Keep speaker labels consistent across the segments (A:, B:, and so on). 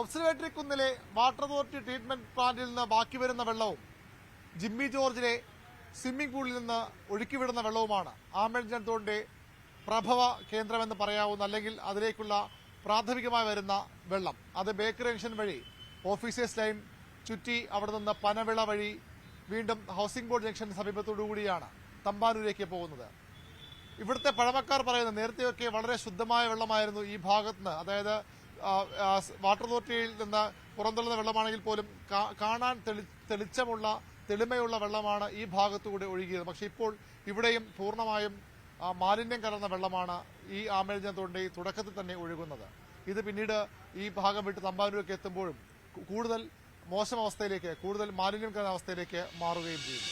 A: Observatory കുന്നിലെ water authority treatment പ്ലാന്റിൽ നിന്ന് ബാക്കി വരുന്ന വെള്ളവും ജിമ്മി ജോർജിലെ സ്വിമ്മിംഗ് പൂളിൽ നിന്ന് ഒഴുക്കിവിടുന്ന വെള്ളവുമാണ് ആമേഴഞ്ചാൻ തോടിന്റെ പ്രഭവ കേന്ദ്രമെന്ന് പറയാവുന്ന, അല്ലെങ്കിൽ അതിലേക്കുള്ള പ്രാഥമികമായി വരുന്ന വെള്ളം. അത് ബേക്കറി ജംഗ്ഷൻ വഴി ഓഫീസേഴ്സ് ലൈൻ ചുറ്റി അവിടെ നിന്ന് പനവിള വഴി വീണ്ടും ഹൗസിംഗ് ബോർഡ് ജംഗ്ഷൻ സമീപത്തോടുകൂടിയാണ് തമ്പാനൂരേക്ക് പോകുന്നത്. ഇവിടുത്തെ പഴമക്കാർ പറയുന്നത് നേരത്തെയൊക്കെ വളരെ ശുദ്ധമായ വെള്ളമായിരുന്നു ഈ ഭാഗത്തുനിന്ന്, അതായത് വാട്ടർ അതോറിറ്റിയിൽ നിന്ന് പുറന്തള്ളുന്ന വെള്ളമാണെങ്കിൽ പോലും കാണാൻ തെളിച്ചമുള്ള തെളിമയുള്ള വെള്ളമാണ് ഈ ഭാഗത്തുകൂടെ ഒഴുകിയത്. പക്ഷെ ഇപ്പോൾ ഇവിടെയും പൂർണ്ണമായും മാലിന്യം കലർന്ന വെള്ളമാണ് ഈ ആമേഴഞ്ചാൻ തോടിന്റെ തുടക്കത്തിൽ തന്നെ ഒഴുകുന്നത്. ഇത് പിന്നീട് ഈ ഭാഗം വിട്ട് തമ്പാനൂരേക്ക് എത്തുമ്പോഴും കൂടുതൽ മോശം അവസ്ഥയിലേക്ക്, കൂടുതൽ മാലിന്യം കലർന്ന അവസ്ഥയിലേക്ക് മാറുകയും ചെയ്യും.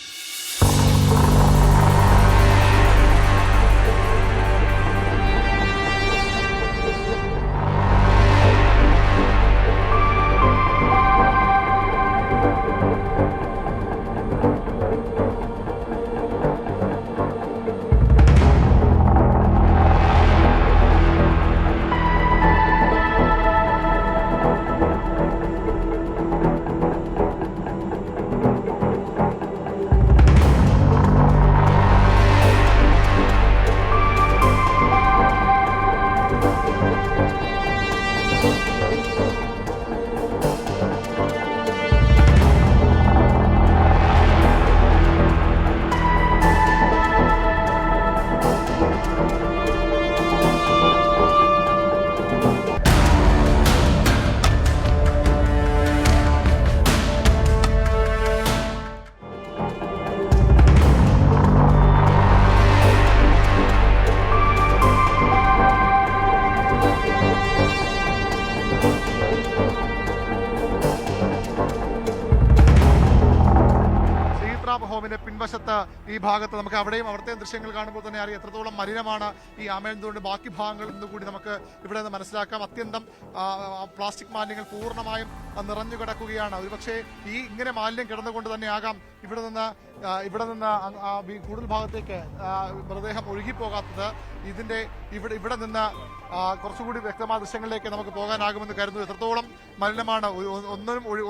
A: ഹോമിന്റെ പിൻവശത്ത് ഈ ഭാഗത്ത് നമുക്ക് അവിടെയും അവിടുത്തെ ദൃശ്യങ്ങൾ കാണുമ്പോൾ തന്നെ അറിയാം എത്രത്തോളം മലിനമാണ് ഈ ആമേഴഞ്ചാൻ തോടിന്റെ ബാക്കി ഭാഗങ്ങളിൽ നിന്നുകൂടി നമുക്ക് ഇവിടെ നിന്ന് മനസ്സിലാക്കാം. അത്യന്തം പ്ലാസ്റ്റിക് മാലിന്യങ്ങൾ പൂർണ്ണമായും നിറഞ്ഞു കിടക്കുകയാണ്. ഒരുപക്ഷെ ഈ ഇങ്ങനെ മാലിന്യം കിടന്നുകൊണ്ട് തന്നെ ആകാം ഇവിടെ നിന്ന് കൂടുതൽ ഭാഗത്തേക്ക് മൃതദേഹം ഒഴുകിപ്പോകാത്തത്. ഇവിടെ നിന്ന് കുറച്ചുകൂടി വ്യക്തമായ ദൃശ്യങ്ങളിലേക്ക് നമുക്ക് പോകാനാകുമെന്ന് കരുതുന്നു. എത്രത്തോളം മലിനമാണ്,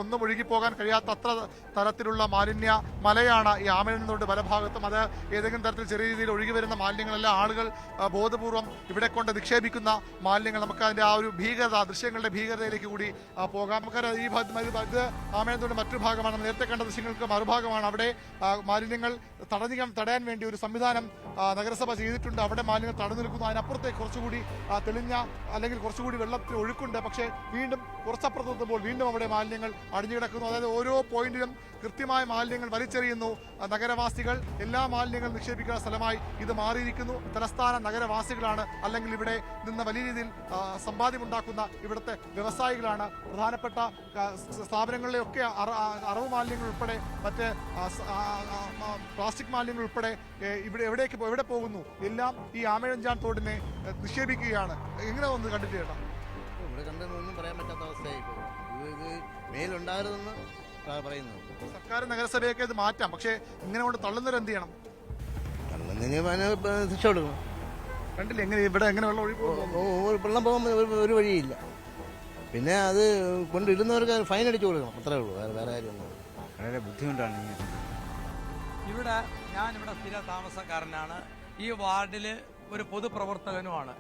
A: ഒന്നും ഒഴുകിപ്പോകാൻ കഴിയാത്ത അത്ര തരത്തിലുള്ള മാലിന്യ മലയാണ് ഈ ആമേഴഞ്ചാൻ തോടിന്റെ പല ഭാഗത്തും. അത് ഏതെങ്കിലും തരത്തിൽ ചെറിയ രീതിയിൽ ഒഴുകി വരുന്ന മാലിന്യങ്ങളല്ല, ആളുകൾ ബോധപൂർവം ഇവിടെ കൊണ്ട് നിക്ഷേപിക്കുന്ന മാലിന്യങ്ങൾ. നമുക്ക് അതിന്റെ ആ ഒരു ഭീകരത, ദൃശ്യങ്ങളുടെ ഭീകരതയിലേക്ക് കൂടി പോകാം. നമുക്കറിയാം ഈ ഇത് ആമേഴഞ്ചാൻ തോടിന്റെ മറ്റു ഭാഗമാണ്, നേരത്തെ കണ്ട ദൃശ്യങ്ങൾക്ക് മറുഭാഗമാണ്. അവിടെ മാലിന്യങ്ങൾ തടയാൻ വേണ്ടി ഒരു സംവിധാനം നഗരസഭ ചെയ്തിട്ടുണ്ട്. അവിടെ മാലിന്യങ്ങൾ തടഞ്ഞു നിൽക്കുന്നു. അതിനപ്പുറത്തേക്ക് കുറച്ചുകൂടി തെളിഞ്ഞ അല്ലെങ്കിൽ കുറച്ചുകൂടി വെള്ളത്തിൽ ഒഴുക്കുണ്ട്. പക്ഷേ വീണ്ടും കുറച്ചപ്പുറത്തെത്തുമ്പോൾ വീണ്ടും അവിടെ മാലിന്യങ്ങൾ അടിഞ്ഞു കിടക്കുന്നു. അതായത് ഓരോ പോയിന്റിലും കൃത്യമായ മാലിന്യങ്ങൾ വലിച്ചെറിയുന്നു നഗരവാസികൾ. എല്ലാ മാലിന്യങ്ങളും നിക്ഷേപിക്കുന്ന സ്ഥലമായി ഇത് മാറിയിരിക്കുന്നു. തലസ്ഥാന നഗരവാസികളാണ്, അല്ലെങ്കിൽ ഇവിടെ നിന്ന് വലിയ രീതിയിൽ സമ്പാദ്യമുണ്ടാക്കുന്ന ഇവിടുത്തെ വ്യവസായികളാണ്. പ്രധാനപ്പെട്ട സ്ഥാപനങ്ങളിലെയൊക്കെ അറവ് മാലിന്യങ്ങൾ ഉൾപ്പെടെ മറ്റ് പ്ലാസ്റ്റിക് മാലിന്യങ്ങൾ ഉൾപ്പെടെ എവിടെ പോകുന്നു, എല്ലാം ഈ ആമേഴഞ്ചാൻ തോടിനെ നിക്ഷേപിക്കുകയാണ്. എങ്ങനെ ഒന്ന് കണ്ടിട്ട് ചേട്ടാ?
B: ഇവിടെ കണ്ടൊന്നും പറയാൻ പറ്റാത്ത അവസ്ഥയായി ഇത് മേലുണ്ടായിരുന്നെന്ന് പറയുന്നത്.
A: സർക്കാർ നഗരസഭയൊക്കെ ഇത് മാറ്റാം, പക്ഷേ ഇങ്ങനെ കൊണ്ട് തള്ളുന്നവർ എന്ത് ചെയ്യണം?
B: തള്ളുന്നതിന് ശിക്ഷ കൊടുക്കണം.
A: കണ്ടില്ല എങ്ങനെ ഇവിടെ എങ്ങനെ വെള്ളം
B: വെള്ളം പോകാൻ ഒരു വഴിയില്ല. പിന്നെ അത് കൊണ്ടിടുന്നവർക്ക് ഫൈൻ അടിച്ചു കൊടുക്കണം, അത്രേ ഉള്ളൂ. വേറെ കാര്യമൊന്നും.
C: വളരെ ബുദ്ധിമുട്ടാണ്.
D: ഞാനിവിടെ സ്ഥിര താമസക്കാരനാണ്. ഈ വാർഡില് ഒരു പൊതുപ്രവർത്തകനുമാണ്.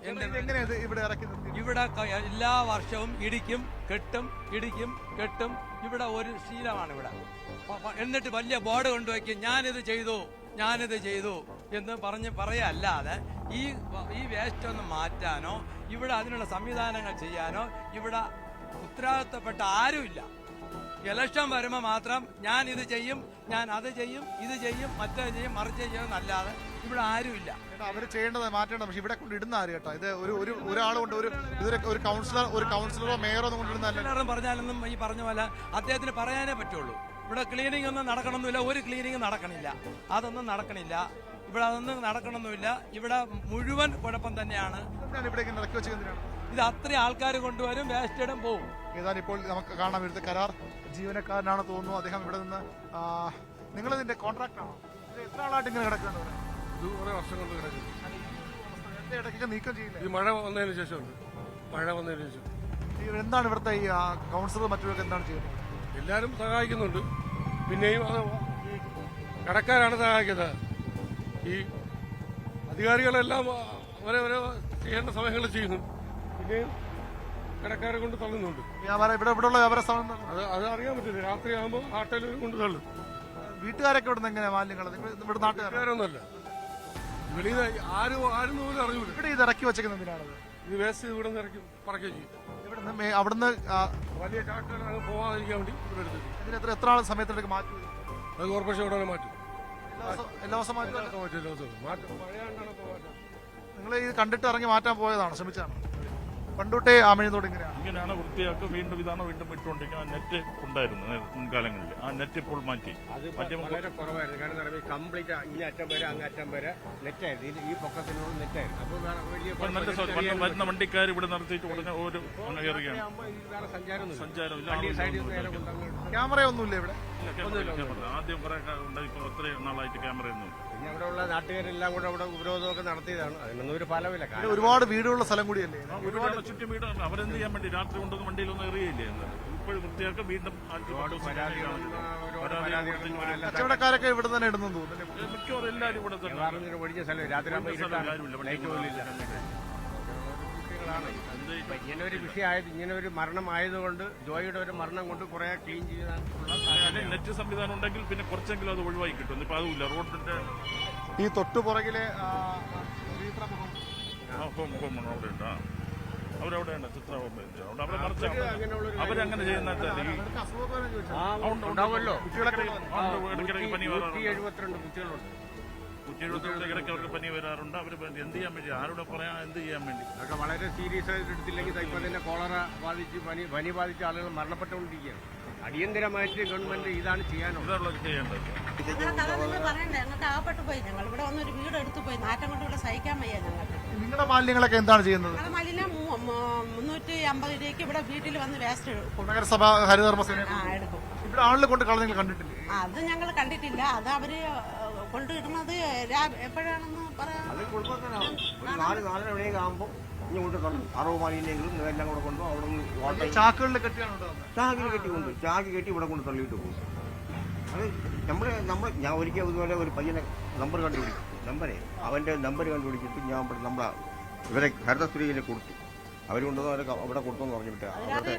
D: ഇവിടെ എല്ലാ വർഷവും ഇടിക്കും കെട്ടും. ഇവിടെ ഒരു ശീലമാണ് ഇവിടെ. എന്നിട്ട് വലിയ ബോർഡ് കൊണ്ടുവയ്ക്കും, ഞാനിത് ചെയ്തു എന്ന് പറയല്ലാതെ ഈ വേസ്റ്റ് ഒന്ന് മാറ്റാനോ ഇവിടെ അതിനുള്ള സംവിധാനങ്ങൾ ചെയ്യാനോ ഇവിടെ ഉത്തരവാദിത്തപ്പെട്ട ആരുമില്ല. ഇലക്ഷൻ വരുമ്പോൾ മാത്രം ഞാൻ ഇത് ചെയ്യും, ഞാൻ അത് ചെയ്യും, ഇത് ചെയ്യും, മറ്റേ ചെയ്യും, മറിച്ച് ചെയ്യുമെന്നല്ലാതെ ഇവിടെ ആരുമില്ല.
A: അവർ ചെയ്യേണ്ടത് മാറ്റേണ്ടത്. പക്ഷെ ഇവിടെ കൊണ്ട് ഇടുന്ന ആര് കേട്ടോ? ഇത് ഒരാൾ കൊണ്ട് ഒരു കൗൺസിലറോ മേയറോ ഒന്നും കൊണ്ടിരുന്നല്ല.
D: പറഞ്ഞാലൊന്നും ഈ പറഞ്ഞ പോലെ അദ്ദേഹത്തിന് പറയാനേ പറ്റുള്ളൂ. ഇവിടെ ക്ലീനിങ് ഒന്നും നടക്കണമെന്നില്ല, ഒരു ക്ലീനിങ് നടക്കണില്ല, അതൊന്നും നടക്കണില്ല. ഇവിടെ അതൊന്നും നടക്കണമെന്നില്ല. ഇവിടെ മുഴുവൻ കുഴപ്പം തന്നെയാണ്. ഇത് അത്രയും ആൾക്കാർ കൊണ്ടുവരും, വേസ്റ്റ് ഇടും, പോവും.
A: ഏതായാലും ഇപ്പോൾ നമുക്ക് കാണാം ഇവിടുത്തെ കരാർ ജീവനക്കാരനാണ് തോന്നുന്നു. അദ്ദേഹം ഇവിടെ നിന്ന് നിങ്ങളിതിന്റെ കോൺട്രാക്ട് ആണോ? എത്ര ആളായിട്ട് ഇങ്ങനെ കിടക്കുന്നത്?
E: ഇത് കുറെ വർഷം കൊണ്ട് കിടക്കുന്നു.
A: ഇടയ്ക്കൊക്കെ നീക്കം ചെയ്യില്ല.
E: ഈ മഴ വന്നതിന് ശേഷം
A: എന്താണ് ഇവിടുത്തെ ഈ കൗൺസിലർ മറ്റുള്ളവർക്ക് എന്താണ് ചെയ്യുന്നത്?
C: എല്ലാവരും സഹായിക്കുന്നുണ്ട്. പിന്നെയും അത് ഈ കടക്കാരാണ് സഹായിക്കുന്നത്. ഈ അധികാരികളെല്ലാം ഓരോ ചെയ്യേണ്ട സമയങ്ങളിൽ ചെയ്യുന്നു. പിന്നെയും കടക്കാരെ കൊണ്ട് തള്ളുന്നുണ്ട്.
A: ഇവിടെയുള്ള വ്യാപാര സ്ഥാപനം
C: അത് അറിയാൻ പറ്റില്ല. രാത്രിയാകുമ്പോൾ ആട്ടയിൽ കൊണ്ട് തള്ളും.
A: വീട്ടുകാരൊക്കെ ഇവിടെ എങ്ങനെയാ മാലിന്യങ്ങൾ? ഇവിടെ
C: നാട്ടുകാരൊന്നുമല്ല. വെളിയിൽ ആരും പോലും അറിയില്ല.
A: ഇവിടെ ഇത് ഇറക്കി വെച്ചേക്കുന്നത് എന്തിനാണത്?
C: ഇത് വേസ്റ്റ് ഇവിടെ നിന്ന് ഇറക്കി പറക്കുകയും ചെയ്യും.
A: അവിടുന്ന്
C: വലിയ ചാക്കുകൾ അങ്ങ് പോകാതിരിക്കാൻ വേണ്ടി ഇവിടെ എടുത്തിട്ട്
A: ഇതിന് എത്ര സമയത്തിലേക്ക് മാറ്റും?
C: അത് കോർപ്പറേഷൻ ഉടനെ മാറ്റും.
A: എല്ലാ ദിവസം മാറ്റും.
C: മാറ്റും. മഴയാണ്ടാണ് ഇപ്പോൾ മാറ്റം.
A: നിങ്ങൾ ഇത് കണ്ടിട്ട് ഇറങ്ങി മാറ്റാൻ പോയതാണ്, ശ്രമിച്ചാണ്? പണ്ടോട്ടേ ആമഴത്തോട്
E: ഇങ്ങനെയാണ് വൃത്തിയാക്കുക. വീണ്ടും ഇട്ടുകൊണ്ടിരിക്കുക. നെറ്റ് ഉണ്ടായിരുന്നു മുൻകാലങ്ങളിൽ. ആ നെറ്റ് ഇപ്പോൾ മാറ്റി.
F: വളരെ കുറവായിരുന്നു. കാരണം കംപ്ലീറ്റ് ഇങ്ങനെ അറ്റം വരെ അങ്ങ് അറ്റം വരെ നെറ്റായിരുന്നു. ഈ പൊക്കത്തിനോട് നെറ്റായിരുന്നു. അപ്പോൾ
E: നല്ല വരുന്ന വണ്ടിക്കാർ ഇവിടെ നിർത്തിയിട്ട് ഉടനെ ഒരു കയറുകയാണ്.
F: സഞ്ചാരം
A: ക്യാമറയൊന്നുമില്ല ഇവിടെ.
E: ആദ്യം കുറെ ഉണ്ടായി. ഇപ്പോൾ അത്രയും നാളായിട്ട് ക്യാമറയൊന്നും.
F: പിന്നെ അവിടെയുള്ള നാട്ടുകാരെല്ലാം കൂടെ അവിടെ ഉപരോധമൊക്കെ നടത്തിയതാണ്. അതിനൊന്നും ഒരു ഫലമില്ല.
A: ഒരുപാട് വീടുള്ള സ്ഥലം കൂടിയല്ലേ?
E: ഒരുപാട് ചുറ്റും വീട്. അവരെന്ത് ചെയ്യാൻ വേണ്ടി രാത്രി കൊണ്ടൊന്നും വണ്ടിയിലൊന്നും എറിയില്ലേ? ഇപ്പോഴും വൃത്തിയാക്കുക. വീണ്ടും
A: കച്ചവടക്കാരൊക്കെ ഇവിടെ തന്നെ ഇടുന്നു തോന്നുന്നു.
E: മിക്കവാറും എല്ലാവരും ഇവിടെ തന്നെ.
F: ഒഴിഞ്ഞ സ്ഥലം രാത്രി ഇങ്ങനെ ഒരു വിഷയമായത്, ഇങ്ങനെ ഒരു മരണം ആയതുകൊണ്ട്, ജോയിയുടെ ഒരു മരണം കൊണ്ട് കുറെ ക്ലീൻ ചെയ്യാനുള്ള
E: നെറ്റ് സംവിധാനം ഉണ്ടെങ്കിൽ പിന്നെ കുറച്ചെങ്കിലും അത് ഒഴിവായി കിട്ടും. ഇപ്പൊ അതുമില്ല. റോഡിന്റെ
A: ഈ തൊട്ടുപുറകിലെ
E: അവിടെ ഉണ്ട്. അവരവിടെ ഉണ്ട്. ചിത്രബൊമ്മ അവിടെ മറിച്ച് അവരങ്ങനെ ചെയ്യുന്ന
F: ഉണ്ടാവുമല്ലോ.
E: ഇടയ്ക്കിടയ്ക്ക് പനി വരാറുണ്ട്.
F: 72 കുട്ടികളുണ്ട്.
E: 172 ഇടയ്ക്ക് അവർക്ക് പനി വരാറുണ്ട്. അവർ എന്ത് ചെയ്യാൻ വേണ്ടി, ആരോടെ പറയാൻ, എന്ത് ചെയ്യാൻ വേണ്ടി?
F: അതൊക്കെ വളരെ സീരിയസ് ആയിട്ട് എടുത്തില്ലെങ്കിൽ ഇപ്പോൾ തന്നെ കോളറ ബാധിച്ച് പനി ബാധിച്ച ആളുകൾ മരണപ്പെട്ടുകൊണ്ടിരിക്കുകയാണ്. അടിയന്തരമായിട്ട് ഗവൺമെന്റ് ഇതാണ് ചെയ്യാനുള്ളത്.
E: ചെയ്യേണ്ടത്.
G: ഞങ്ങൾക്ക് ആവപ്പെട്ടു പോയി. ഞങ്ങൾ ഇവിടെ വന്നൊരു വീട് എടുത്തു പോയി. നാറ്റം കൊണ്ട് ഇവിടെ സഹിക്കാൻ വയ്യ ഞങ്ങൾക്ക്.
A: നിങ്ങളുടെ മാലിന്യങ്ങളൊക്കെ എന്താണ് ചെയ്യുന്നത്?
G: ഞങ്ങളുടെ മാലിന്യം 350 രൂപയ്ക്ക് ഇവിടെ വീട്ടിൽ വന്ന് വേസ്റ്റ്
A: നഗരസഭ ഹരിതകർമ്മസേന
G: എടുക്കും.
A: ഇവിടെ ആളുകൾ കൊണ്ട് കളഞ്ഞ നിങ്ങൾ കണ്ടിട്ടില്ലേ?
G: അത് ഞങ്ങൾ കണ്ടിട്ടില്ല. അത് അവര് കൊണ്ടിടുന്നത് എപ്പോഴാണെന്ന് പറയാം.
F: അത് കുടുംബത്തിനാവും. ഒരു 4-4 മണിയൊക്കെ ആകുമ്പോൾ ഇങ്ങോട്ട് തള്ളും. 60 മാലിന്യങ്ങളും എല്ലാം കൂടെ കൊണ്ടു അവിടെ നിന്ന്
A: ചാക്കുകളിൽ കെട്ടിയാണ്
F: ചാക്കിൽ കെട്ടി ചാക്ക് കെട്ടി ഇവിടെ കൊണ്ട് തള്ളിയിട്ട് പോകും. അത് നമ്മൾ ഞാൻ ഒരിക്കൽ ഇതുപോലെ ഒരു പയ്യനെ നമ്പർ കണ്ടുപിടിക്കും. അവന്റെ നമ്പർ കണ്ടുപിടിച്ചിട്ട് ഞാൻ നമ്മളെ ഇവരെ ഹരിതശ്രീയിലെ കൊടുത്തു. അവർ കൊണ്ടുവന്ന് അവിടെ കൊടുത്തെന്ന് പറഞ്ഞിട്ട് അവിടുത്തെ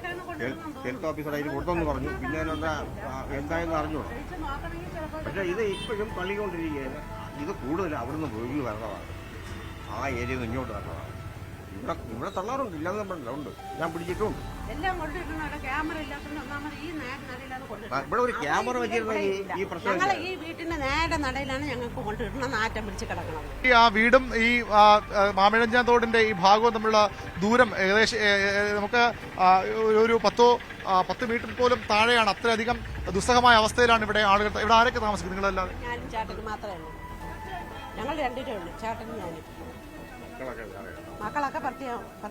F: ഹെൽത്ത് ഓഫീസർ അതിൽ കൊടുത്തെന്ന് പറഞ്ഞു. പിന്നെ എന്തായെന്ന് അറിഞ്ഞോളൂ. പക്ഷെ ഇത് ഇപ്പോഴും തള്ളിക്കൊണ്ടിരിക്കുകയാണ്. ഇത് കൂടുതൽ അവിടുന്ന് ഒഴുകി വരണതാണ്. ആ ഏരിയയിൽ നിന്ന് ഇങ്ങോട്ട് വരണതാണ്. ഇവിടെ തള്ളാറുണ്ട്. ഇല്ലാതെ നമ്മളുണ്ട്. ഉണ്ട്. ഞാൻ പിടിച്ചിട്ടുണ്ട്. ഇവിടെ ഒരു ക്യാമറ വെച്ചിരുന്നെങ്കിൽ ഈ പ്രശ്നം.
G: ഞങ്ങൾ ഈ വീട്ടിന്റെ നേരെ നടയിലാണ് ഞങ്ങൾക്ക് കൊണ്ടിടുന്ന നാറ്റം പിടിച്ച് കിടക്കുന്നത്.
A: ആ വീടും ഈ മാമിഴഞ്ചാൻ തോടിന്റെ ഈ ഭാഗവും തമ്മിലുള്ള ദൂരം ഏകദേശം നമുക്ക് ഒരു 10 മീറ്റർ പോലും താഴെയാണ്. അത്രയധികം ദുസ്സഹമായ അവസ്ഥയിലാണ് ഇവിടെ ആളുകൾ. ഇവിടെ ആരൊക്കെ താമസിക്കും? നിങ്ങളല്ലാതെ?
G: ഞാനും ചാട്ടന് മാത്രമേ ഉള്ളൂ. ഞങ്ങൾ രണ്ടുപേരേ ഉള്ളൂ, ചേട്ടനും ഞാനും. മക്കളൊക്കെ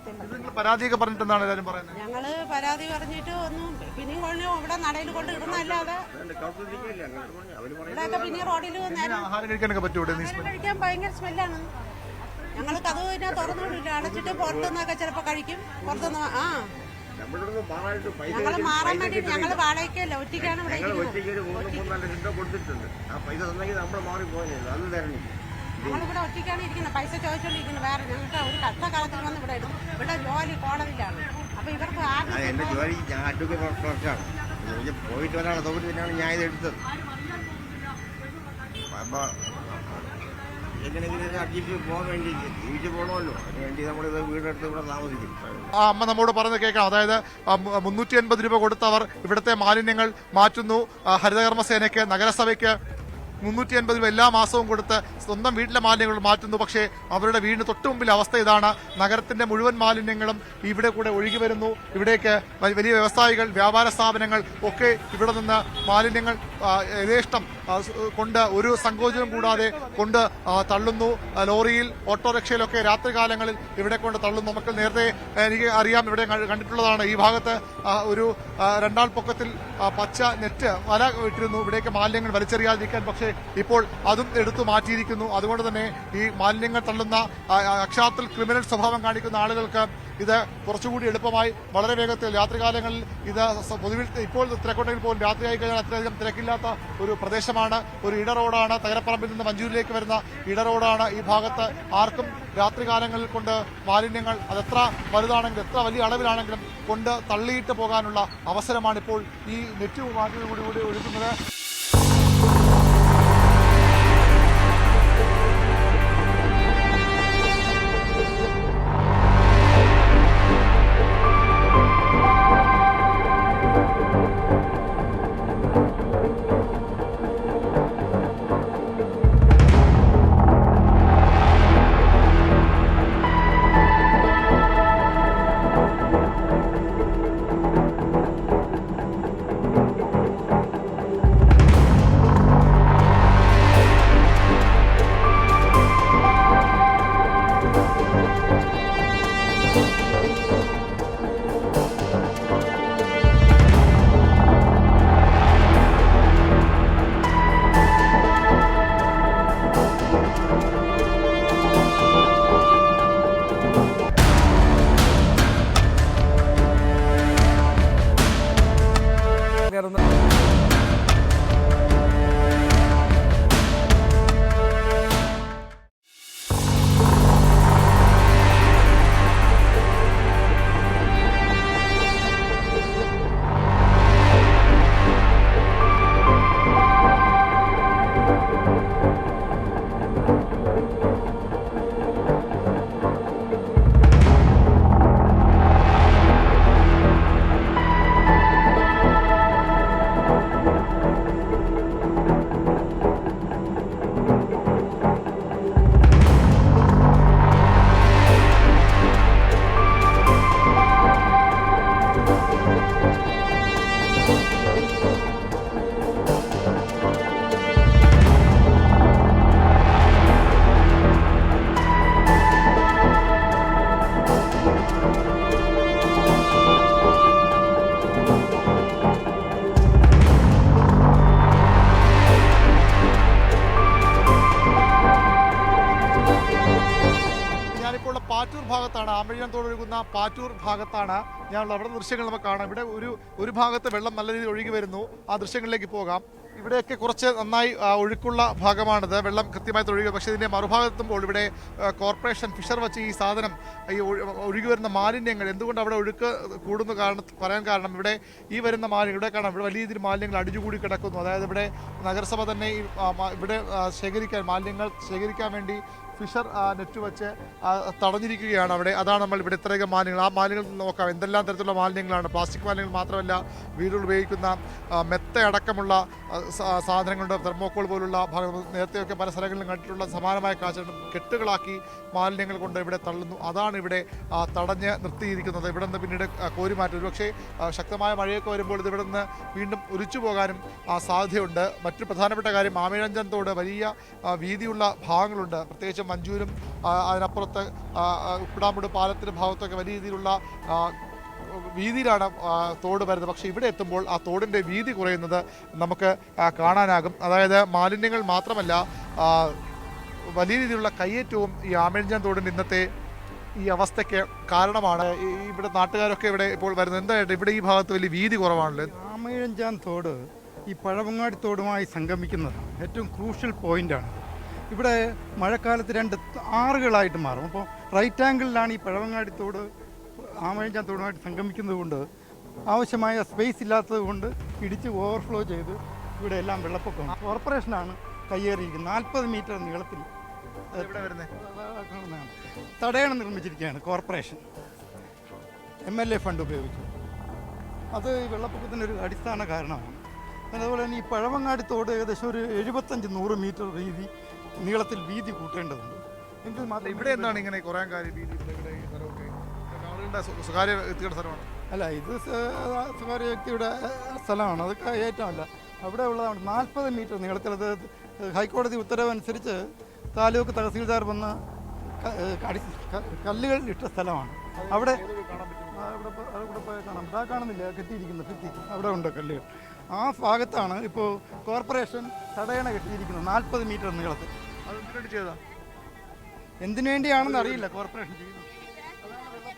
A: നിങ്ങൾ പരാതിയൊക്കെ പറഞ്ഞിട്ട് എന്താണ് എല്ലാവരും പറയുന്നത്?
G: ഞങ്ങള് പരാതി പറഞ്ഞിട്ട് ഒന്നും പിന്നെയും ഇവിടെ നടയിൽ കൊണ്ട് ഇടുന്നല്ലാതെ ഇവിടെയൊക്കെ പിന്നെ റോഡിൽ
A: ആഹാരം കഴിക്കാനൊക്കെ പറ്റൂടെ?
G: കഴിക്കാൻ ഭയങ്കര സ്മെല്ലാണ്. ഞങ്ങൾ കഥവിനെ തുറന്നുവിടില്ല, അടച്ചിട്ട് പുറത്തുനിന്നൊക്കെ ചിലപ്പോ കഴിക്കും. പുറത്തുനിന്ന് ഞങ്ങള് മാറാൻ വേണ്ടി ഞങ്ങള് വാടകയ്ക്കല്ല, ഒറ്റയ്ക്കാണ് ഇവിടെ ഞങ്ങളിവിടെ ഒറ്റയ്ക്കാണ് ഇരിക്കുന്നത്. പൈസ ചോദിച്ചോണ്ടിരിക്കുന്നത്. വേറെ ഞങ്ങൾക്ക് ഒരു കഷ്ടകാലത്തിൽ വന്ന് ഇവിടെ ഇടും. ഇവിടെ ജോലി കോടതിയിലാണ്. അപ്പൊ ഇവർക്ക്
F: എന്റെ ജോലി ഞാൻ അഡ്വക്കേറ്റ് ക്ലർക്കാണ്. പോയിട്ട് വരാനുള്ള സൗകര്യത്തിനാണ് ഞാൻ ഇത് എടുത്തത്. അപ്പൊ എങ്ങനെയെങ്കിലും അഡ്ജസ്റ്റ് പോകാൻ വേണ്ടി ജീവിച്ചു പോകണമല്ലോ. അതിന് വേണ്ടി നമ്മളിത് വീടെടുത്ത് ഇവിടെ താമസിക്കും.
A: ആ അമ്മ നമ്മോട് പറഞ്ഞത് കേൾക്കാം. അതായത് 380 രൂപ കൊടുത്തവർ ഇവിടുത്തെ മാലിന്യങ്ങൾ മാറ്റുന്നു. ഹരിതകർമ്മസേനയ്ക്ക്, നഗരസഭയ്ക്ക് 380 രൂപ എല്ലാ മാസവും കൊടുത്ത് സ്വന്തം വീട്ടിലെ മാലിന്യങ്ങൾ മാറ്റുന്നു. പക്ഷേ അവരുടെ വീടിന് തൊട്ടു മുമ്പിലെ അവസ്ഥ ഇതാണ്. നഗരത്തിന്റെ മുഴുവൻ മാലിന്യങ്ങളും ഇവിടെ കൂടെ ഒഴുകി വരുന്നു. ഇവിടേക്ക് വലിയ വ്യവസായികൾ, വ്യാപാര സ്ഥാപനങ്ങൾ ഒക്കെ ഇവിടെ നിന്ന് മാലിന്യങ്ങൾ യഥേഷ്ടം കൊണ്ട് ഒരു സങ്കോചവും കൂടാതെ കൊണ്ട് തള്ളുന്നു. ലോറിയിൽ, ഓട്ടോറിക്ഷയിലൊക്കെ രാത്രികാലങ്ങളിൽ ഇവിടെ കൊണ്ട് തള്ളുന്നു. നമുക്ക് നേരത്തെ എനിക്ക് അറിയാം, ഇവിടെ കണ്ടിട്ടുള്ളതാണ്. ഈ ഭാഗത്ത് ഒരു രണ്ടാൾ പൊക്കത്തിൽ പച്ച നെറ്റ് വല ഇട്ടിരുന്നു ഇവിടേക്ക് മാലിന്യങ്ങൾ വലിച്ചെറിയാതിരിക്കാൻ. പക്ഷേ ഇപ്പോൾ അതും എടുത്തു മാറ്റിയിരിക്കുന്നു. അതുകൊണ്ട് തന്നെ ഈ മാലിന്യങ്ങൾ തള്ളുന്ന അക്ഷരാർത്ഥത്തിൽ ക്രിമിനൽ സ്വഭാവം കാണിക്കുന്ന ആളുകൾക്ക് ഇത് കുറച്ചുകൂടി എളുപ്പമായി വളരെ വേഗത്തിൽ രാത്രികാലങ്ങളിൽ ഇത് പൊതുവിൽ ഇപ്പോൾ തിരക്കുണ്ടെങ്കിൽ പോലും രാത്രിയായി കഴിഞ്ഞാൽ അത്രയധികം തിരക്കില്ലാത്ത ഒരു പ്രദേശമാണ്. ഒരു ഇട റോഡാണ്. തകരപ്പറമ്പിൽ നിന്ന് മഞ്ചൂരിലേക്ക് വരുന്ന ഇട റോഡാണ്. ഈ ഭാഗത്ത് ആർക്കും രാത്രികാലങ്ങളിൽ കൊണ്ട് മാലിന്യങ്ങൾ അതെത്ര വലുതാണെങ്കിലും എത്ര വലിയ അളവിലാണെങ്കിലും കൊണ്ട് തള്ളിയിട്ട് പോകാനുള്ള അവസരമാണ് ഇപ്പോൾ ഈ നെറ്റ് മാറ്റിയോടുകൂടി ഒഴുകുന്നത്. പാറ്റൂർ ഭാഗത്താണ്, ആമ്പഴാൻ തോടൊഴുകുന്ന പാറ്റൂർ ഭാഗത്താണ് ഞാനുള്ള. അവിടെ ദൃശ്യങ്ങൾ നമുക്ക് കാണാം. ഇവിടെ ഒരു ഭാഗത്ത് വെള്ളം നല്ല രീതിയിൽ ഒഴുകി വരുന്നു. ആ ദൃശ്യങ്ങളിലേക്ക് പോകാം. ഇവിടെയൊക്കെ കുറച്ച് നന്നായി ഒഴുക്കുള്ള ഭാഗമാണിത്, വെള്ളം കൃത്യമായി ഒഴുകുക. പക്ഷേ ഇതിൻ്റെ മറുഭാഗത്തെത്തുമ്പോൾ ഇവിടെ കോർപ്പറേഷൻ ഫിഷർ വച്ച് ഈ സാധനം, ഈ ഒഴുകി വരുന്ന മാലിന്യങ്ങൾ എന്തുകൊണ്ട് അവിടെ ഒഴുക്ക് കൂടുന്നു പറയാൻ കാരണം ഇവിടെ ഈ വരുന്ന മാലിന്യം ഇവിടെ കാണാം. ഇവിടെ വലിയ രീതിയിൽ മാലിന്യങ്ങൾ അടിഞ്ഞുകൂടി കിടക്കുന്നു. അതായത് ഇവിടെ നഗരസഭ തന്നെ ഇവിടെ മാലിന്യങ്ങൾ ശേഖരിക്കാൻ വേണ്ടി ഫിഷർ നെറ്റ് വെച്ച് തടഞ്ഞിരിക്കുകയാണ് അവിടെ. അതാണ് നമ്മൾ ഇവിടെ ഇത്രയധികം മാലിന്യങ്ങൾ. ആ മാലിന്യങ്ങൾ നോക്കാം എന്തെല്ലാം തരത്തിലുള്ള മാലിന്യങ്ങളാണ്. പ്ലാസ്റ്റിക് മാലിന്യങ്ങൾ മാത്രമല്ല, വീടുകൾ ഉപയോഗിക്കുന്ന മെത്ത അടക്കമുള്ള സാധനങ്ങളുടെ തെർമോക്കോൾ പോലുള്ള ഭാഗം നേരത്തെയൊക്കെ പല സ്ഥലങ്ങളിലും കണ്ടിട്ടുള്ള സമാനമായ കാഴ്ചകൾ കെട്ടുകളാക്കി മാലിന്യങ്ങൾ കൊണ്ട് ഇവിടെ തള്ളുന്നു. അതാണ് ഇവിടെ തടഞ്ഞ് നിർത്തിയിരിക്കുന്നത്. ഇവിടെ നിന്ന് പിന്നീട് കോരിമാറ്റും. ഒരുപക്ഷെ ശക്തമായ മഴയൊക്കെ വരുമ്പോൾ ഇത് ഇവിടെ നിന്ന് വീണ്ടും ഒലിച്ചു പോകാനും സാധ്യതയുണ്ട്. മറ്റൊരു പ്രധാനപ്പെട്ട കാര്യം, ആമയിഴഞ്ചൻ തോട് വലിയ വീതിയുള്ള ഭാഗങ്ങളുണ്ട്. പ്രത്യേകിച്ച് മഞ്ചൂരും അതിനപ്പുറത്ത് ഉപ്പിടാമ്പുട് പാലത്തിൻ്റെ ഭാഗത്തൊക്കെ വലിയ രീതിയിലുള്ള വീതിയിലാണ് തോട് വരുന്നത്. പക്ഷേ ഇവിടെ എത്തുമ്പോൾ ആ തോടിൻ്റെ വീതി കുറയുന്നത് നമുക്ക് കാണാനാകും. അതായത് മാലിന്യങ്ങൾ മാത്രമല്ല, വലിയ രീതിയിലുള്ള കയ്യേറ്റവും ഈ ആമയിഴഞ്ചൻ തോടിൻ്റെ ഇന്നത്തെ ഈ അവസ്ഥയ്ക്ക് കാരണമാണ്. ഇവിടെ നാട്ടുകാരൊക്കെ ഇവിടെ ഇപ്പോൾ വരുന്നത് എന്തായിട്ട് ഇവിടെ ഈ ഭാഗത്ത് വലിയ വീതി കുറവാണല്ലോ.
H: ആമയിഴഞ്ചാൻ തോട് ഈ പഴവങ്ങാടി തോടുമായി സംഗമിക്കുന്നത് ഏറ്റവും ക്രൂഷ്യൽ പോയിൻ്റാണ്. ഇവിടെ മഴക്കാലത്ത് രണ്ട് ആറുകളായിട്ട് മാറും. അപ്പോൾ റൈറ്റ് ആംഗിളിലാണ് ഈ പഴവങ്ങാടി തോട് ആമയിഴഞ്ചാൻ തോടുമായിട്ട് സംഗമിക്കുന്നത് കൊണ്ട് ആവശ്യമായ സ്പേസ് ഇല്ലാത്തത് കൊണ്ട് ഇടിച്ച് ഓവർഫ്ലോ ചെയ്ത് ഇവിടെ എല്ലാം വെള്ളപ്പൊക്കം. കോർപ്പറേഷനാണ് കയ്യേറിയിരിക്കുന്നത്. 40 മീറ്റർ നീളത്തിൽ തടയണം നിർമ്മിച്ചിരിക്കുകയാണ് കോർപ്പറേഷൻ, MLA ഫണ്ട് ഉപയോഗിച്ച്. അത് ഈ വെള്ളപ്പൊക്കത്തിനൊരു അടിസ്ഥാന കാരണമാണ്. അതുപോലെ തന്നെ ഈ പഴവങ്ങാടി തോട് ഏകദേശം ഒരു 75-100 മീറ്റർ നീളത്തിൽ വീതി കൂട്ടേണ്ടതുണ്ട്. എങ്കിൽ മാത്രം
A: ഇവിടെ എന്താണ് ഇങ്ങനെ കുറയാൻ കാര്യം? സ്വകാര്യ വ്യക്തിയുടെ സ്ഥലമാണ്.
H: അല്ല, ഇത് സ്വകാര്യ വ്യക്തിയുടെ സ്ഥലമാണ്. അത് കയറ്റമല്ല. അവിടെ ഉള്ളതാണ് 40 മീറ്റർ നീളത്തിൽ. അത് ഹൈക്കോടതി ഉത്തരവ് അനുസരിച്ച് താലൂക്ക് തഹസീൽദാർ വന്ന് കല്ലുകൾ ഇട്ട സ്ഥലമാണ്. അവിടെ അവിടെ പോയി കാണാം. ഇതാ കാണുന്നില്ല കെട്ടിയിരിക്കുന്ന ഭിത്തി, അവിടെ ഉണ്ട് കല്ലുകൾ. ആ ഭാഗത്താണ് ഇപ്പോൾ കോർപ്പറേഷൻ തടയണ കെട്ടിയിരിക്കുന്നത് 40 മീറ്റർ നീളത്തിൽ. എന്തിനു വേണ്ടിയാണെന്ന് അറിയില്ല കോർപ്പറേഷൻ ചെയ്യുന്നത്.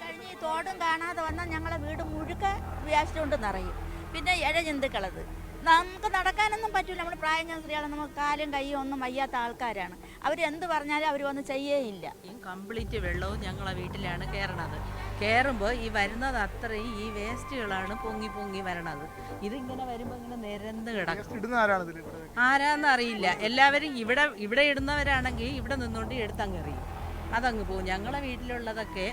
I: കഴിഞ്ഞ് ഈ തോടും കാണാതെ വന്നാൽ ഞങ്ങളെ വീട് മുഴുക്ക വേസ്റ്റ് കൊണ്ട് നിറയും. പിന്നെ ഇഴജന്തുക്കളത് നമുക്ക് നടക്കാനൊന്നും പറ്റില്ല. നമ്മൾ പ്രായം ചെന്ന സ്ത്രീകളെ നമുക്ക് കാലും കൈയും ഒന്നും വയ്യാത്ത ആൾക്കാരാണ്. അവരെന്ത് പറഞ്ഞാലും അവർ വന്ന് ചെയ്യേയില്ല.
J: ഈ കംപ്ലീറ്റ് വെള്ളവും ഞങ്ങളെ വീട്ടിലാണ് കയറണത്. കയറുമ്പോൾ ഈ വരുന്നത് അത്രയും ഈ വേസ്റ്റുകളാണ് പൊങ്ങി പൊങ്ങി വരണത്. ഇതിങ്ങനെ വരുമ്പോൾ ഇങ്ങനെ നിരന്ന് കിടക്കും. ആരാന്ന് അറിയില്ല. എല്ലാവരും ഇവിടെ ഇടുന്നവരാണെങ്കിൽ ഇവിടെ നിന്നുകൊണ്ട് എടുത്തങ്ങെറിയും, അതങ്ങ് പോകും. ഞങ്ങളെ വീട്ടിലുള്ളതൊക്കെ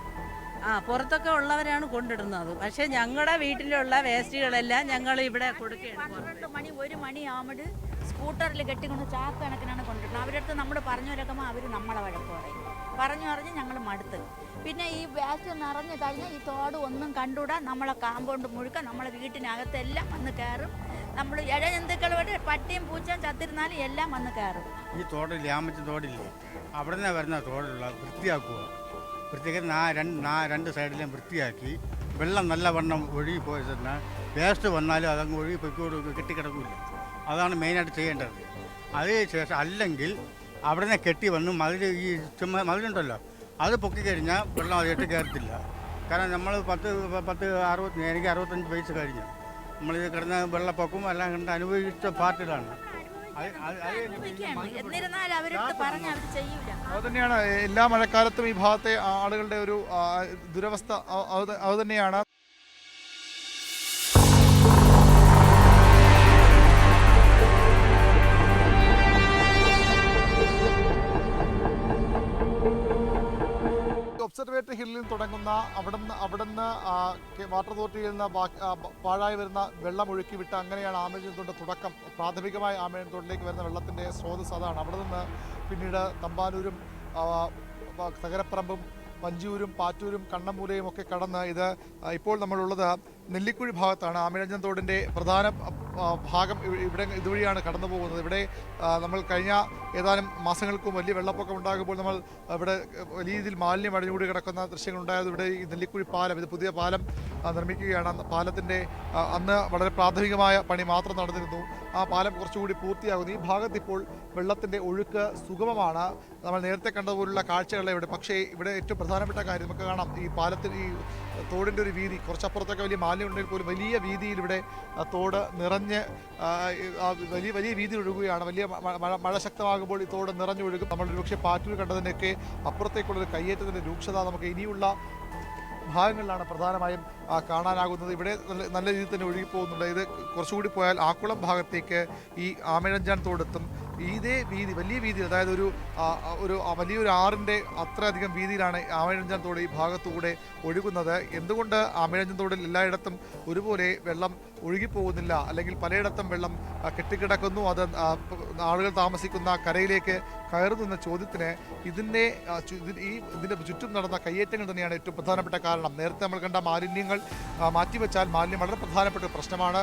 J: പുറത്തൊക്കെ ഉള്ളവരാണ് കൊണ്ടിടുന്നത്. പക്ഷെ ഞങ്ങളുടെ വീട്ടിലുള്ള വേസ്റ്റുകളെല്ലാം ഞങ്ങൾ ഇവിടെ കൊടുക്കുകയാണ്.
I: 12 മണി 1 മണി ആകുമ്പോൾ സ്കൂട്ടറിൽ കെട്ടിക്കൊണ്ട് ചാക്ക് കണക്കിനാണ് കൊണ്ടിടുന്നത്. അവരടുത്ത് നമ്മൾ പറഞ്ഞു വരക്കുമ്പോൾ അവർ നമ്മളെ വഴക്ക് പറയും. പറഞ്ഞ് ഞങ്ങൾ മടുത്ത്. പിന്നെ ഈ വേസ്റ്റ് നിറഞ്ഞു കഴിഞ്ഞാൽ ഈ തോട് ഒന്നും കണ്ടുകൂടാ. നമ്മളെ കാമ്പൗണ്ട് മുഴുക്ക നമ്മളെ വീട്ടിനകത്തെല്ലാം വന്ന് കയറും. നമ്മൾ ഇഴജന്തുക്കളോട് പട്ടിയും പൂച്ചയും ചത്തിരുന്നാലും എല്ലാം വന്ന് കയറും.
K: ഈ തോടില്ലേ, ആമച്ച തോടില്ലേ, അവിടെ നിന്ന് വരുന്ന തോടുള്ള വൃത്തിയാക്കുക. രണ്ട് സൈഡിലും വൃത്തിയാക്കി വെള്ളം നല്ലവണ്ണം ഒഴുകി പോയി തന്നെ വേസ്റ്റ് വന്നാലും അതങ്ങ് ഒഴുകി പൊയ്ക്കോട് കെട്ടിക്കിടക്കില്ല. അതാണ് മെയിനായിട്ട് ചെയ്യേണ്ടത്. അതിനുശേഷം അല്ലെങ്കിൽ അവിടെ നിന്ന് കെട്ടി വന്ന് ഈ മതിലുണ്ടല്ലോ അത് പൊക്കിക്കഴിഞ്ഞാൽ വെള്ളം അതിട്ട് കയറത്തില്ല. കാരണം നമ്മൾ 60 എനിക്ക് 65 വയസ്സ് കഴിഞ്ഞു. നമ്മളിത് കിടന്ന വെള്ളപ്പൊക്കവും എല്ലാം കണ്ട് അനുഭവിച്ച പാർട്ടിലാണ്.
I: എന്നിരുന്നാലും അവരടുത്ത് പറഞ്ഞ് അവർ ചെയ്യൂല.
A: അതുതന്നെയാണ് എല്ലാ മഴക്കാലത്തും ഈ ഭാഗത്തെ ആളുകളുടെ ഒരു ദുരവസ്ഥ. അതുതന്നെയാണ്. ഒബ്സർവേറ്ററി ഹില്ലിൽ തുടങ്ങുന്ന അവിടുന്ന് വാട്ടർ അതോറിറ്റിയിൽ നിന്ന് പാഴായി വരുന്ന വെള്ളം ഒഴുക്കി വിട്ട് അങ്ങനെയാണ് ആമേഴന്തോടിൻ്റെ തുടക്കം. പ്രാഥമികമായി ആമേഴന്തോടിലേക്ക് വരുന്ന വെള്ളത്തിൻ്റെ സ്രോതസ് അതാണ്. അവിടെ നിന്ന് പിന്നീട് തമ്പാനൂരും തകരപ്പറമ്പും വഞ്ചിയൂരും പാറ്റൂരും കണ്ണമൂലയും ഒക്കെ കടന്ന് ഇത് ഇപ്പോൾ നമ്മളുള്ളത് നെല്ലിക്കുഴി ഭാഗത്താണ്. ആമേഴന്തോടിൻ്റെ പ്രധാന ഭാഗം ഇതുവഴിയാണ് കടന്നു പോകുന്നത്. ഇവിടെ നമ്മൾ കഴിഞ്ഞ ഏതാനും മാസങ്ങൾക്കും വലിയ വെള്ളപ്പൊക്കം ഉണ്ടാകുമ്പോൾ നമ്മൾ ഇവിടെ വലിയ രീതിയിൽ മാലിന്യം അടിഞ്ഞുകൂടി കിടക്കുന്ന ദൃശ്യങ്ങളുണ്ടായത്. ഇവിടെ ഈ നെല്ലിക്കുഴി പാലം, ഇത് പുതിയ പാലം നിർമ്മിക്കുകയാണ്. പാലത്തിൻ്റെ അന്ന് വളരെ പ്രാഥമികമായ പണി മാത്രം നടന്നിരുന്നു. ആ പാലം കുറച്ചുകൂടി പൂർത്തിയാകുന്നു. ഈ ഭാഗത്ത് ഇപ്പോൾ വെള്ളത്തിൻ്റെ ഒഴുക്ക് സുഗമമാണ്. നമ്മൾ നേരത്തെ കണ്ടതുപോലുള്ള കാഴ്ചകളെ ഇവിടെ. പക്ഷേ ഇവിടെ ഏറ്റവും പ്രധാനപ്പെട്ട കാര്യം നമുക്ക് കാണാം, ഈ പാലത്തിന് ഈ തോടിൻ്റെ ഒരു വീതി, കുറച്ചപ്പുറത്തൊക്കെ വലിയ മാലിന്യം ഉണ്ടെങ്കിൽ പോലും വലിയ വീതിയിൽ ഇവിടെ തോട് നിറഞ്ഞ് വലിയ വീതി ഒഴുകുകയാണ്. വലിയ മഴ ശക്തമാകുമ്പോൾ ഈ തോട് നിറഞ്ഞൊഴുകും. നമ്മൾ ഒരുപക്ഷെ പാറ്റൂർ കണ്ടതിനൊക്കെ അപ്പുറത്തേക്കുള്ളൊരു കയ്യേറ്റത്തിൻ്റെ രൂക്ഷത നമുക്ക് ഇനിയുള്ള ഭാഗങ്ങളിലാണ് പ്രധാനമായും കാണാനാകുന്നത്. ഇവിടെ നല്ല രീതിയിൽ തന്നെ ഒഴുകി പോകുന്നുണ്ട്. ഇത് കുറച്ചുകൂടി പോയാൽ ആക്കുളം ഭാഗത്തേക്ക് ഈ ആമേഴഞ്ചാൻ തോടെത്തും. ഇതേ വീതി, വലിയ വീതി, അതായത് ഒരു വലിയൊരു ആറിൻ്റെ അത്രയധികം വീതിയിലാണ് ആമേഴഞ്ചാൻ തോട് ഈ ഭാഗത്തുകൂടെ ഒഴുകുന്നത്. എന്തുകൊണ്ട് ആമേഴഞ്ചാൻ തോടിൽ എല്ലായിടത്തും ഒരുപോലെ വെള്ളം ഒഴുകിപ്പോകുന്നില്ല, അല്ലെങ്കിൽ പലയിടത്തും വെള്ളം കെട്ടിക്കിടക്കുന്നു, അത് ആളുകൾ താമസിക്കുന്ന കരയിലേക്ക് കയറുന്ന ചോദ്യത്തിന് ഇതിൻ്റെ ചുറ്റും നടന്ന കയ്യേറ്റങ്ങൾ തന്നെയാണ് ഏറ്റവും പ്രധാനപ്പെട്ട കാരണം. നേരത്തെ നമ്മൾ കണ്ട മാലിന്യങ്ങൾ മാറ്റിവെച്ചാൽ മാലിന്യം വളരെ പ്രധാനപ്പെട്ട പ്രശ്നമാണ്.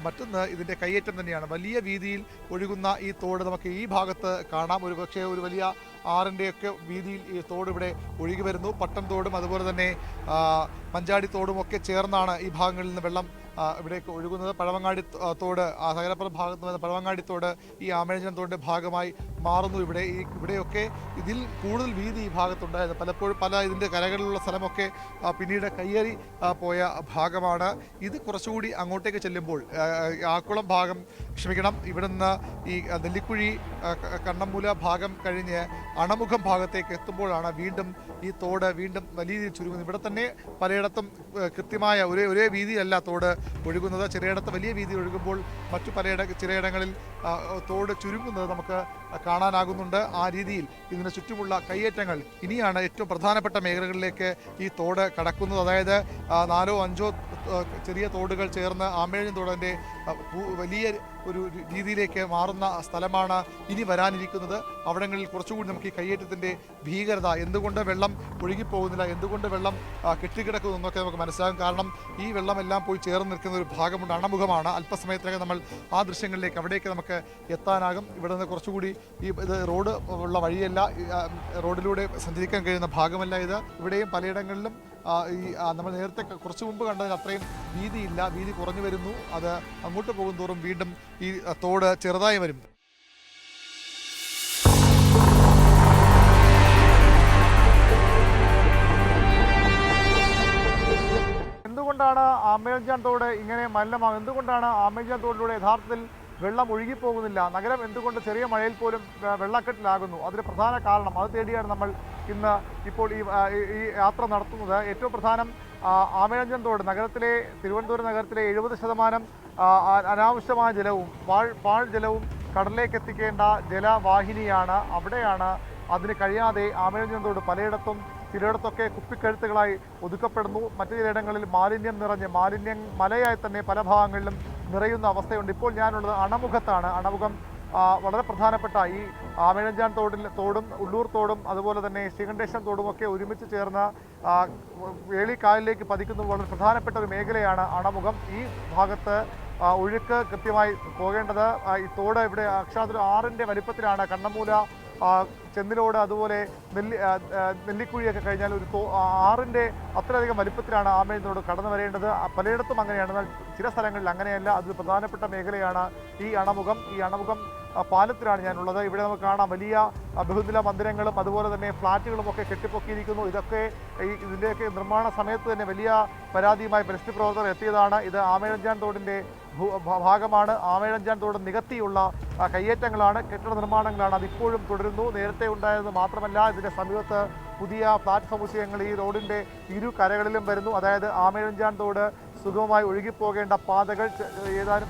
A: മറ്റൊന്ന് ഇതിൻ്റെ കയ്യേറ്റം തന്നെയാണ്. വലിയ വീതിയിൽ ഒഴുകുന്ന ഈ തോട് നമുക്ക് ഈ ഭാഗത്ത് കാണാം. ഒരുപക്ഷെ ഒരു വലിയ ആറിൻ്റെയൊക്കെ വീതിയിൽ ഈ തോട് ഇവിടെ ഒഴുകി വരുന്നു. പട്ടം തോടും അതുപോലെ തന്നെ മഞ്ചാടി തോടും ഒക്കെ ചേർന്നാണ് ഈ ഭാഗങ്ങളിൽ നിന്ന് വെള്ളം ഇവിടേക്ക് ഒഴുകുന്നത്. പഴവങ്ങാടി തോട്, തകരപ്പുറം ഭാഗത്ത് നിന്ന് പഴവങ്ങാടി തോട് ഈ ആമേഴഞ്ചാൻ തോടിൻ്റെ ഭാഗമായി മാറുന്നു. ഇവിടെയൊക്കെ ഇതിൽ കൂടുതൽ വീതി ഈ ഭാഗത്തുണ്ടായത്. പലപ്പോഴും ഇതിൻ്റെ കരകളിലുള്ള സ്ഥലമൊക്കെ പിന്നീട് കയ്യേറി പോയ ഭാഗമാണ്. ഇത് കുറച്ചുകൂടി അങ്ങോട്ടേക്ക് ചെല്ലുമ്പോൾ ആക്കുളം ഭാഗം, ഇവിടുന്ന് ഈ നെല്ലിക്കുഴി കണ്ണമൂല ഭാഗം കഴിഞ്ഞ് അണമുഖം ഭാഗത്തേക്ക് എത്തുമ്പോഴാണ് വീണ്ടും ഈ തോട് വീണ്ടും വലിയ രീതിയിൽ ചുരുങ്ങുന്നത്. ഇവിടെ തന്നെ പലയിടത്തും കൃത്യമായ ഒരേ വീതിയല്ല തോട് ഒഴുകുന്നത്. ചിലയിടത്ത് വലിയ വീതി ഒഴുകുമ്പോൾ മറ്റു ചിലയിടങ്ങളിൽ തോട് ചുരുങ്ങുന്നത് നമുക്ക് കാണാനാകുന്നുണ്ട്. ആ രീതിയിൽ ഇതിന് ചുറ്റുമുള്ള കയ്യേറ്റങ്ങൾ ഇനിയാണ് ഏറ്റവും പ്രധാനപ്പെട്ട മേഖലകളിലേക്ക് ഈ തോട് കടക്കുന്നത്. അതായത് 4 5 ചെറിയ തോടുകൾ ചേർന്ന് ആമേഴഞ്ചാൻ തോടിൻ്റെ വലിയ ഒരു രീതിയിലേക്ക് മാറുന്ന സ്ഥലമാണ് ഇനി വരാനിരിക്കുന്നത്. അവിടങ്ങളിൽ കുറച്ചുകൂടി നമുക്ക് ഈ കയ്യേറ്റത്തിൻ്റെ ഭീകരത, എന്തുകൊണ്ട് വെള്ളം ഒഴുകിപ്പോകുന്നില്ല, എന്തുകൊണ്ട് വെള്ളം കെട്ടിക്കിടക്കുന്നു എന്നൊക്കെ നമുക്ക് മനസ്സിലാകും. കാരണം ഈ വെള്ളമെല്ലാം പോയി ചേർന്ന് നിൽക്കുന്ന ഒരു ഭാഗമുണ്ട്, അണമുഖമാണ്. അല്പസമയത്തിനകം നമ്മൾ ആ ദൃശ്യങ്ങളിലേക്ക് അവിടേക്ക് നമുക്ക് എത്താനാകും. ഇവിടെ നിന്ന് കുറച്ചുകൂടി ഇത് റോഡ് ഉള്ള വഴിയല്ല, റോഡിലൂടെ സഞ്ചരിക്കാൻ കഴിയുന്ന ഭാഗമല്ല ഇത്. ഇവിടെയും പലയിടങ്ങളിലും നമ്മൾ നേരത്തെ കുറച്ച് മുമ്പ് കണ്ടതിന് അത്രയും വീതിയില്ല, വീതി കുറഞ്ഞു വരുന്നു. അത് അങ്ങോട്ട് പോകും തോറും വീണ്ടും ഈ തോട് ചെറുതായി വരും. എന്തുകൊണ്ടാണ് ആമേൽജാൻ തോട് ഇങ്ങനെ മലിനമാകുന്നത്? എന്തുകൊണ്ടാണ് ആമേൽജാൻ തോടിലൂടെ യഥാർത്ഥത്തിൽ വെള്ളം ഒഴുകിപ്പോകുന്നില്ല? നഗരം എന്തുകൊണ്ട് ചെറിയ മഴയിൽ പോലും വെള്ളക്കെട്ടിലാകുന്നു? അതിന് പ്രധാന കാരണം അത് തേടിയാണ് നമ്മൾ ഇന്ന് ഇപ്പോൾ ഈ യാത്ര നടത്തുന്നത്. ഏറ്റവും പ്രധാനം ആമേഴഞ്ചൻ തോട്, തിരുവനന്തപുരം നഗരത്തിലെ 70% അനാവശ്യമായ ജലവും പാഴ് ജലവും കടലിലേക്ക് എത്തിക്കേണ്ട ജലവാഹിനിയാണ്. അവിടെയാണ് അതിന് കഴിയാതെ ആമേഴഞ്ചൻ തോട് പലയിടത്തും ചിലയിടത്തൊക്കെ കുപ്പിക്കഴുത്തുകളായി ഒതുക്കപ്പെടുന്നു. മറ്റു ചിലയിടങ്ങളിൽ മാലിന്യം നിറഞ്ഞ് മലയായി തന്നെ പല ഭാഗങ്ങളിലും നിറയുന്ന അവസ്ഥയുണ്ട്. ഇപ്പോൾ ഞാനുള്ളത് അണമുഖത്താണ്. അണമുഖം വളരെ പ്രധാനപ്പെട്ട ഈ ആമേഴഞ്ചാൻ തോടും ഉള്ളൂർ തോടും അതുപോലെ തന്നെ ശ്രീകണ്ഠേശ്വരം തോടും ഒക്കെ ഒരുമിച്ച് ചേർന്ന് വേളിക്കായലിലേക്ക് പതിക്കുന്ന വളരെ പ്രധാനപ്പെട്ട ഒരു മേഖലയാണ് അണമുഖം. ഈ ഭാഗത്ത് ഒഴുക്ക് കൃത്യമായി പോകേണ്ടത്. ഈ തോട് ഇവിടെ അക്ഷരാർത്ഥത്തിൽ 6-ന്റെ വലിപ്പത്തിലാണ്. കണ്ണമൂല, ചെന്നിലോട്, അതുപോലെ നെല്ലിക്കുഴിയൊക്കെ കഴിഞ്ഞാൽ ഒരു 6-ന്റെ അത്രയധികം വലിപ്പത്തിലാണ് ആമേഴഞ്ചാൻ തോട് കടന്നു വരേണ്ടത്. പലയിടത്തും അങ്ങനെയാണ്, എന്നാൽ ചില സ്ഥലങ്ങളിൽ അങ്ങനെയല്ല. അത് പ്രധാനപ്പെട്ട മേഖലയാണ് ഈ അണമുഖം. ഈ അണമുഖം പാലത്തിലാണ് ഞാനുള്ളത്. ഇവിടെ നമുക്ക് കാണാം വലിയ ബഹുനില മന്ദിരങ്ങളും അതുപോലെ തന്നെ ഫ്ളാറ്റുകളും ഒക്കെ കെട്ടിപ്പൊക്കിയിരിക്കുന്നു. ഇതിൻ്റെയൊക്കെ നിർമ്മാണ സമയത്ത് തന്നെ വലിയ പരാതിയുമായി പരിസ്ഥിതി പ്രവർത്തകർ എത്തിയതാണ്. ഇത് ആമേഴഞ്ചാൻ തോടിൻ്റെ ഭാഗമാണ്. ആമേഴഞ്ചാൻ തോട് നികത്തിയുള്ള കയ്യേറ്റങ്ങളാണ്, കെട്ടിട നിർമ്മാണങ്ങളാണ്. അതിപ്പോഴും തുടരുന്നു. നേരത്തെ ഉണ്ടായത് മാത്രമല്ല, ഇതിൻ്റെ സമീപത്ത് പുതിയ ഫ്ളാറ്റ് സമുച്ചയങ്ങൾ ഈ റോഡിൻ്റെ ഇരു കരകളിലും വരുന്നു. അതായത് ആമേഴഞ്ചാൻ തോട് സുഗമമായി ഒഴുകിപ്പോകേണ്ട പാതകൾ, ഏതാനും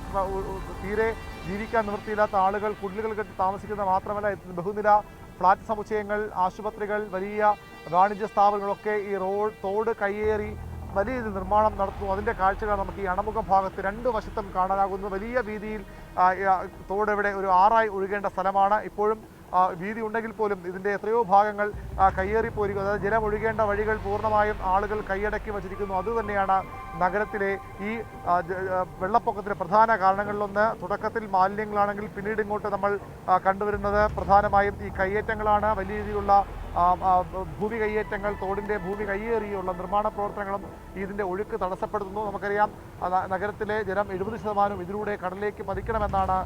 A: തീരെ ജീവിക്കാൻ നിവൃത്തിയില്ലാത്ത ആളുകൾ കുടിലുകൾ കെട്ടി താമസിക്കുന്നത് മാത്രമല്ല, ബഹുനില ഫ്ളാറ്റ് സമുച്ചയങ്ങൾ, ആശുപത്രികൾ, വലിയ വാണിജ്യ സ്ഥാപനങ്ങളൊക്കെ ഈ തോട് കയ്യേറി വലിയ രീതിയിൽ നിർമ്മാണം നടത്തുന്നു. അതിൻ്റെ കാഴ്ചകൾ നമുക്ക് ഈ അണമുഖ ഭാഗത്ത് 2 വശത്തും കാണാനാകുന്നു. വലിയ വീതിയിൽ തോട് ഇവിടെ ഒരു ആറായി ഒഴുകേണ്ട സ്ഥലമാണ്. ഇപ്പോഴും വീതി ഉണ്ടെങ്കിൽ പോലും ഇതിൻ്റെ എത്രയോ ഭാഗങ്ങൾ കയ്യേറിപ്പോയിരിക്കും. അതായത് ജലം ഒഴുകേണ്ട വഴികൾ പൂർണ്ണമായും ആളുകൾ കൈയടക്കി വച്ചിരിക്കുന്നു. അതുതന്നെയാണ് നഗരത്തിലെ ഈ വെള്ളപ്പൊക്കത്തിന് പ്രധാന കാരണങ്ങളിലൊന്ന്. തുടക്കത്തിൽ മാലിന്യങ്ങളാണെങ്കിൽ പിന്നീട് ഇങ്ങോട്ട് നമ്മൾ കണ്ടുവരുന്നത് പ്രധാനമായും ഈ കയ്യേറ്റങ്ങളാണ്. വലിയ രീതിയിലുള്ള ഭൂമി കയ്യേറ്റങ്ങൾ, തോടിൻ്റെ ഭൂമി കയ്യേറിയുള്ള നിർമ്മാണ പ്രവർത്തനങ്ങളും ഇതിൻ്റെ ഒഴുക്ക് തടസ്സപ്പെടുത്തുന്നു. നമുക്കറിയാം നഗരത്തിലെ ജലം 70% ഇതിലൂടെ കടലിലേക്ക് പതിക്കണമെന്നാണ്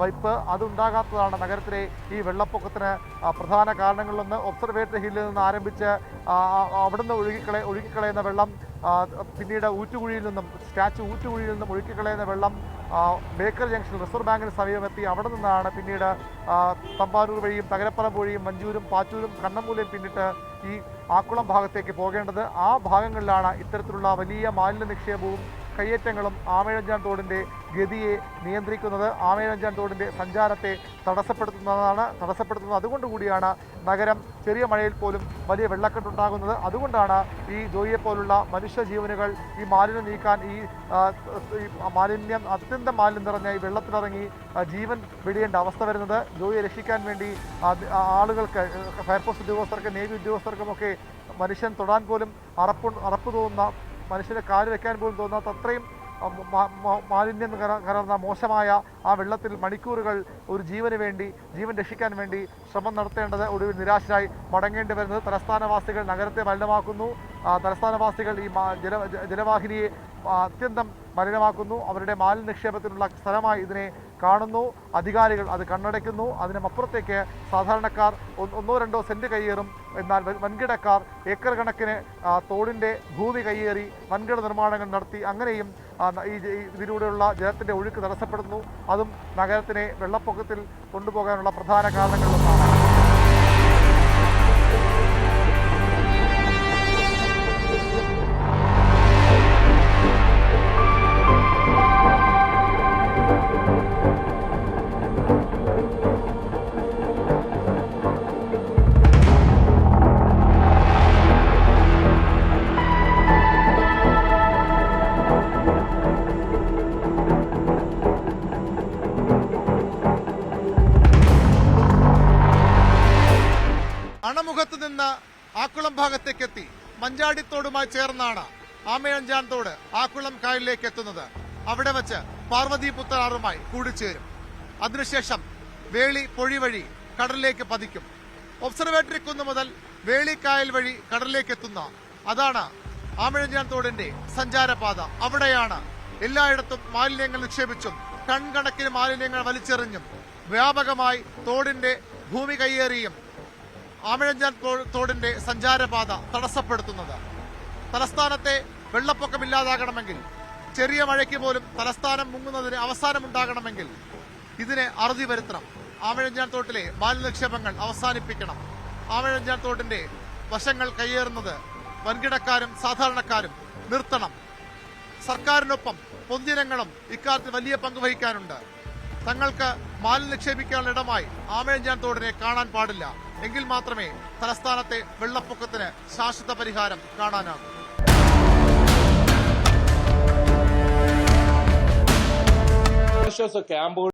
A: വയ്പ്. അതുണ്ടാകാത്തതാണ് നഗരത്തിലെ ഈ വെള്ളപ്പൊക്കത്തിന് പ്രധാന കാരണങ്ങളിലൊന്ന്. ഒബ്സർവേറ്ററി ഹില്ലിൽ നിന്ന് ആരംഭിച്ച് അവിടുന്ന് ഒഴുകിക്കളയുന്ന വെള്ളം പിന്നീട് ഊറ്റുകുഴിയിൽ നിന്നും ഒഴുക്കിക്കളയുന്ന വെള്ളം ബേക്കർ ജംഗ്ഷൻ റിസർവ് ബാങ്കിന് സമീപമെത്തി. അവിടെ നിന്നാണ് പിന്നീട് തമ്പാനൂർ വഴിയും തകരപ്പറമ്പ് വഴിയും മഞ്ചൂരും പാച്ചൂരും കണ്ണമൂലയും പിന്നിട്ട് ഈ ആക്കുളം ഭാഗത്തേക്ക് പോകേണ്ടത്. ആ ഭാഗങ്ങളിലാണ് ഇത്തരത്തിലുള്ള വലിയ മാലിന്യ നിക്ഷേപവും കയ്യേറ്റങ്ങളും ആമേഴഞ്ചാൻ തോടിൻ്റെ ഗതിയെ നിയന്ത്രിക്കുന്നത്, ആമേഴഞ്ചാൻ തോടിൻ്റെ സഞ്ചാരത്തെ തടസ്സപ്പെടുത്തുന്നത്. അതുകൊണ്ടുകൂടിയാണ് നഗരം ചെറിയ മഴയിൽ പോലും വലിയ വെള്ളക്കെട്ടുണ്ടാകുന്നത്. അതുകൊണ്ടാണ് ഈ ജോയിയെ പോലുള്ള മനുഷ്യജീവനുകൾ ഈ മാലിന്യം നീക്കാൻ, ഈ അത്യന്തം മാലിന്യം നിറഞ്ഞ ഈ വെള്ളത്തിലിറങ്ങി ജീവൻ വെടിയേണ്ട അവസ്ഥ വരുന്നത്. ജോയിയെ രക്ഷിക്കാൻ വേണ്ടി ആളുകൾക്ക്, ഫയർഫോഴ്സ് ഉദ്യോഗസ്ഥർക്ക്, നേവി ഉദ്യോഗസ്ഥർക്കുമൊക്കെ മനുഷ്യൻ തൊടാൻ പോലും അറപ്പ് തോന്നുന്ന, മനുഷ്യനെ കാല് വെക്കാൻ പോലും തോന്നാത്ത അത്രയും മാലിന്യം കലർന്ന മോശമായ ആ വെള്ളത്തിൽ മണിക്കൂറുകൾ ഒരു ജീവൻ രക്ഷിക്കാൻ വേണ്ടി ശ്രമം നടത്തേണ്ടത് ഒടുവിൽ നിരാശരായി മടങ്ങേണ്ടി വരുന്നത്. തലസ്ഥാനവാസികൾ നഗരത്തെ മലിനമാക്കുന്നു. തലസ്ഥാനവാസികൾ ഈ ജലവാഹിനിയെ അത്യന്തം മലിനമാക്കുന്നു. അവരുടെ മാലിന്യ നിക്ഷേപത്തിനുള്ള സ്ഥലമായി ഇതിനെ കാണുന്നു. അധികാരികൾ അത് കണ്ണടയ്ക്കുന്നു. അതിനുമപ്പുറത്തേക്ക് സാധാരണക്കാർ 1-2 സെന്റ് കയ്യേറും. എന്നാൽ വൻകിടക്കാർ ഏക്കർ കണക്കിന് തോടിൻ്റെ ഭൂമി കയ്യേറി വൻകിട നിർമ്മാണങ്ങൾ നടത്തി. അങ്ങനെയും ഇതിലൂടെയുള്ള ജലത്തിൻ്റെ ഒഴുക്ക് തടസ്സപ്പെടുന്നു. അതും നഗരത്തിനെ വെള്ളപ്പൊക്കത്തിൽ കൊണ്ടുപോകാനുള്ള പ്രധാന കാരണങ്ങളിലൊന്നാണ്. ആക്കുളം ഭാഗത്തേക്ക് എത്തി. മഞ്ചാടിത്തോടുമായി ചേർന്നാണ് ആമയഞ്ചാൻ തോട് ആക്കുളം കായലിലേക്ക് എത്തുന്നത്. അവിടെ വെച്ച് പാർവതിപുത്തനാറുമായി കൂടിച്ചേരും. അതിനുശേഷം വേളി പൊഴി വഴി കടലിലേക്ക് പതിക്കും. ഒബ്സർവേറ്ററി കുന്ന് മുതൽ വേളിക്കായൽ വഴി കടലിലേക്ക് എത്തുന്ന അതാണ് ആമഴഞ്ചാൻ തോടിന്റെ സഞ്ചാരപാത. അവിടെയാണ് എല്ലായിടത്തും മാലിന്യങ്ങൾ നിക്ഷേപിച്ചും ടൺ കണക്കിന് മാലിന്യങ്ങൾ വലിച്ചെറിഞ്ഞും വ്യാപകമായി തോടിന്റെ ഭൂമി കയ്യേറിയും ആമഴഞ്ചാൻ തോടിന്റെ സഞ്ചാരപാത തടസ്സപ്പെടുത്തുന്നത്. തലസ്ഥാനത്തെ വെള്ളപ്പൊക്കമില്ലാതാകണമെങ്കിൽ, ചെറിയ മഴയ്ക്ക് പോലും തലസ്ഥാനം മുങ്ങുന്നതിന് അവസാനമുണ്ടാകണമെങ്കിൽ ഇതിനെ അറുതി വരുത്തണം. ആമഴഞ്ചാൻ തോട്ടിലെ മാലിന്യ നിക്ഷേപങ്ങൾ അവസാനിപ്പിക്കണം. ആമഴഞ്ചാൻ തോട്ടിന്റെ വശങ്ങൾ കയ്യേറുന്നത് വൻകിടക്കാരും സാധാരണക്കാരും നിർത്തണം. സർക്കാരിനൊപ്പം പൊതുജനങ്ങളും ഇക്കാര്യത്തിൽ വലിയ പങ്ക് വഹിക്കാനുണ്ട്. തങ്ങൾക്ക് മാലിന്യം നിക്ഷേപിക്കാനുള്ള ഇടമായി ആമഴഞ്ചാൻ തോടിനെ കാണാൻ പാടില്ല. എങ്കിൽ മാത്രമേ തലസ്ഥാനത്തെ വെള്ളപ്പൊക്കത്തിന് ശാശ്വത പരിഹാരം കാണാനാകൂ.
L: ക്യാമ്പുകൾ